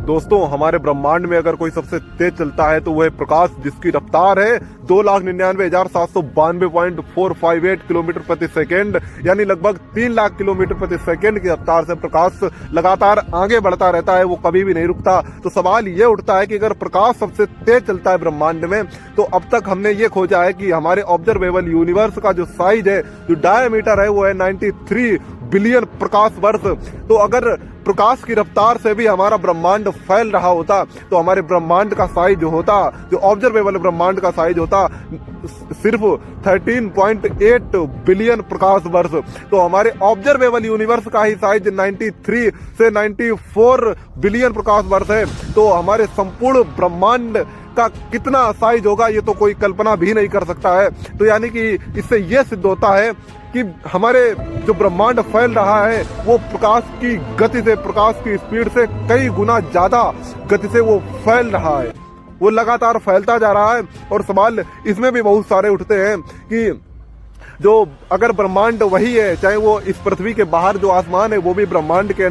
दोस्तों हमारे ब्रह्मांड में अगर कोई सबसे तेज चलता है तो वह प्रकाश, जिसकी रफ्तार है 2,99,752.458 किलोमीटर प्रति सेकेंड, यानी लगभग 3 लाख किलोमीटर प्रति सेकेंड की रफ्तार से प्रकाश लगातार आगे बढ़ता रहता है, वो कभी भी नहीं रुकता। तो सवाल ये उठता है कि अगर प्रकाश सबसे तेज चलता है ब्रह्मांड में, तो अब तक हमने ये खोजा है कि हमारे ऑब्जर्वेबल यूनिवर्स का जो साइज है, जो डायमीटर है, वो है 93 बिलियन प्रकाश वर्ष। तो अगर प्रकाश की रफ्तार से भी हमारा ब्रह्मांड फैल रहा होता तो हमारे ब्रह्मांड का साइज जो होता, जो ऑब्जर्वेबल ब्रह्मांड का साइज होता, सिर्फ 13.8 बिलियन प्रकाश वर्ष। तो हमारे ऑब्जर्वेबल यूनिवर्स का ही साइज 93 से 94 बिलियन प्रकाश वर्ष है। तो हमारे संपूर्ण ब्रह्मांड का कितना साइज होगा ये तो कोई कल्पना भी नहीं कर सकता है। तो यानी कि इससे यह सिद्ध होता है कि हमारे जो ब्रह्मांड फैल रहा है वो प्रकाश की गति से, प्रकाश की स्पीड से कई गुना ज्यादा गति से वो फैल रहा है, वो लगातार फैलता जा रहा है। और सवाल इसमें भी बहुत सारे उठते हैं कि जो अगर ब्रह्मांड वही है, चाहे वो इस पृथ्वी के बाहर जो आसमान है वो भी ब्रह्मांड के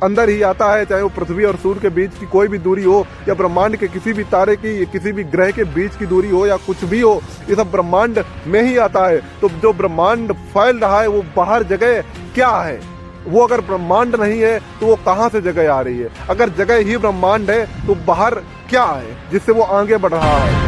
अंदर ही आता है, चाहे वो पृथ्वी और सूर्य के बीच की कोई भी दूरी हो, या ब्रह्मांड के किसी भी तारे की, किसी भी ग्रह के बीच की दूरी हो, या कुछ भी हो, ये सब ब्रह्मांड में ही आता है। तो जो ब्रह्मांड फैल रहा है वो बाहर जगह क्या है? वो अगर ब्रह्मांड नहीं है तो वो कहाँ से जगह आ रही है? अगर जगह ही ब्रह्मांड है तो बाहर क्या है जिससे वो आगे बढ़ रहा है?